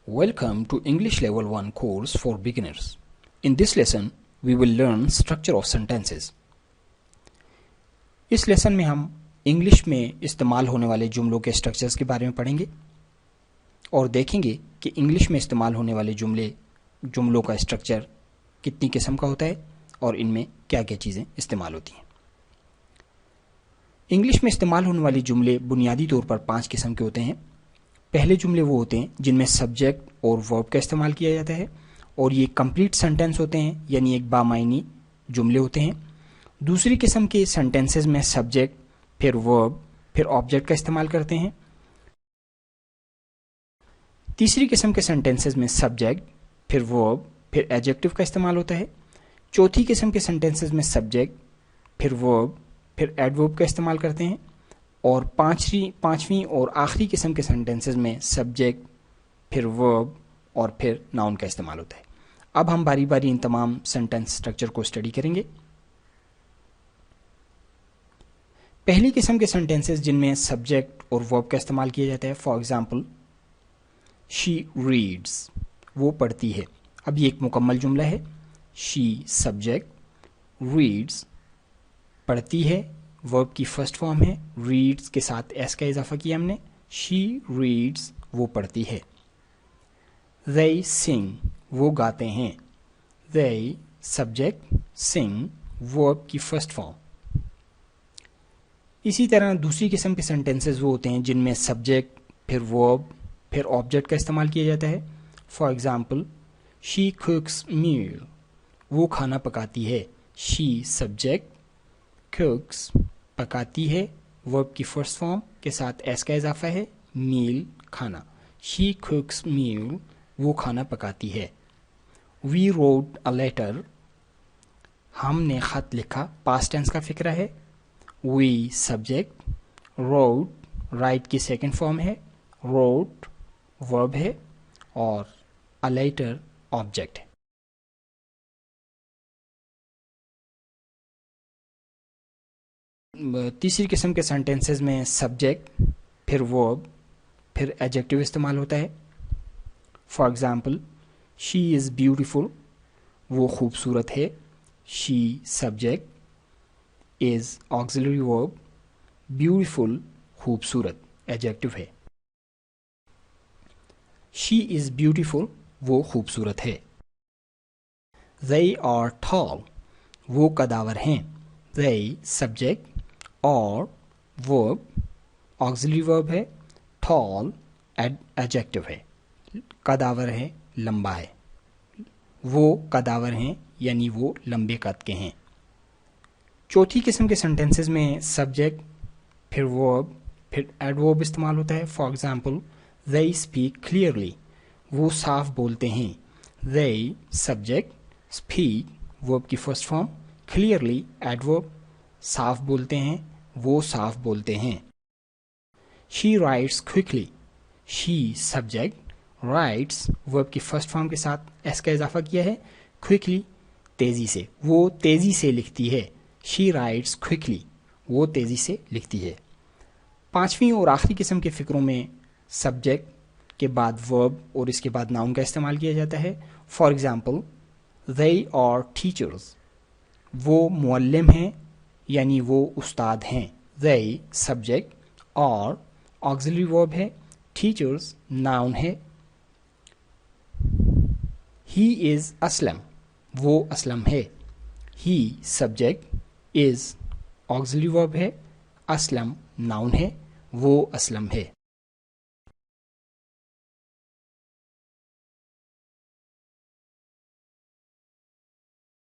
Welcome to English Level 1 course for beginners. In this lesson, we will learn structure of sentences. इस lesson में हम English में इस्तेमाल होने वाले जुमलों के स्ट्रक्चर्स के बारे में पढ़ेंगे और देखेंगे कि इंग्लिश में इस्तेमाल होने वाले जुमलों का स्ट्रक्चर कितनी किस्म का होता है और इनमें क्या क्या चीज़ें इस्तेमाल होती हैं। इंग्लिश में इस्तेमाल होने वाले जुमले बुनियादी तौर पर 5 किस्म के होते हैं। पहले जुमले वो होते हैं जिनमें सब्जेक्ट और वर्ब का इस्तेमाल किया जाता है और ये कंप्लीट सेंटेंस होते हैं, यानी एक बामायनी जुमले होते हैं। दूसरी किस्म के सेंटेंसेस में सब्जेक्ट फिर वर्ब फिर ऑब्जेक्ट का इस्तेमाल करते हैं। तीसरी किस्म के सेंटेंसेस में सब्जेक्ट फिर वर्ब फिर एडजेक्टिव का इस्तेमाल होता है। चौथी किस्म के सेंटेंसेस में सब्जेक्ट फिर वर्ब फिर एडवर्ब का इस्तेमाल करते हैं और पांचवी और आखिरी किस्म के सेंटेंसेस में सब्जेक्ट फिर वर्ब और फिर नाउन का इस्तेमाल होता है। अब हम बारी बारी इन तमाम सेंटेंस स्ट्रक्चर को स्टडी करेंगे। पहली किस्म के सेंटेंसेस जिनमें सब्जेक्ट और वर्ब का इस्तेमाल किया जाता है, फॉर एग्जाम्पल शी रीड्स, वो पढ़ती है। अब ये एक मुकम्मल जुमला है। शी सब्जेक्ट, रीड्स पढ़ती है, वर्ब की फर्स्ट फॉर्म है, रीड्स के साथ एस का इजाफा किया हमने। शी रीड्स, वो पढ़ती है। they sing, वो गाते हैं। they सब्जेक्ट, sing वर्ब की फर्स्ट फॉर्म। इसी तरह दूसरी किस्म के सेंटेंसेस वो होते हैं जिनमें सब्जेक्ट फिर वर्ब फिर ऑब्जेक्ट का इस्तेमाल किया जाता है। फॉर एग्जाम्पल शी कुक्स मील, वो खाना पकाती है। शी सब्जेक्ट, कुक्स पकाती है, वर्ब की फर्स्ट फॉर्म के साथ एस का इजाफा है, मील खाना। शी कुक्स मील, वो खाना पकाती है। वी रोट अ लेटर, हमने खत लिखा, पास्ट टेंस का फिक्र है। वी सब्जेक्ट, रोट राइट की सेकंड फॉर्म है, रोट वर्ब है और अ लेटर ऑब्जेक्ट है। तीसरी किस्म के सेंटेंसेस में सब्जेक्ट फिर वर्ब फिर एडजेक्टिव इस्तेमाल होता है। For example she is beautiful, वो खूबसूरत है। She subject, is auxiliary verb, beautiful खूबसूरत एडजेक्टिव है। शी इज़ ब्यूटीफुल, वो खूबसूरत है। they are tall, वो कदावर हैं। they सब्जेक्ट और वर्ब ऑक्सिलरी वर्ब है, टॉल एडजेक्टिव है। कदावर है, लंबा है। वो कदावर हैं यानी वो लंबे कद के हैं। चौथी किस्म के सेंटेंसेस में सब्जेक्ट फिर वर्ब फिर एडवर्ब इस्तेमाल होता है। For example they speak clearly, वो साफ बोलते हैं। they सब्जेक्ट, स्पीक वर्ब की फर्स्ट फॉर्म, क्लियरली एडवर्ब, साफ बोलते हैं, वो साफ बोलते हैं। She writes quickly, she subject, rights verb की फर्स्ट फॉर्म के साथ एस का इजाफा किया है, क्विकली तेजी से, वो तेजी से लिखती है। शी राइट्स क्विकली, वो तेजी से लिखती है। पांचवी और आखिरी किस्म के फिक्रों में सब्जेक्ट के बाद वर्ब और इसके बाद नाउन का इस्तेमाल किया जाता है। For example they are teachers, वो मुअल्लिम हैं यानी वो उस्ताद हैं। they सब्जेक्ट और ऑक्सिलरी वर्ब है, टीचर्स नाउन है। he is असलम, वो असलम है। he subject, is auxiliary verb है, असलम नाउन है, वो असलम है।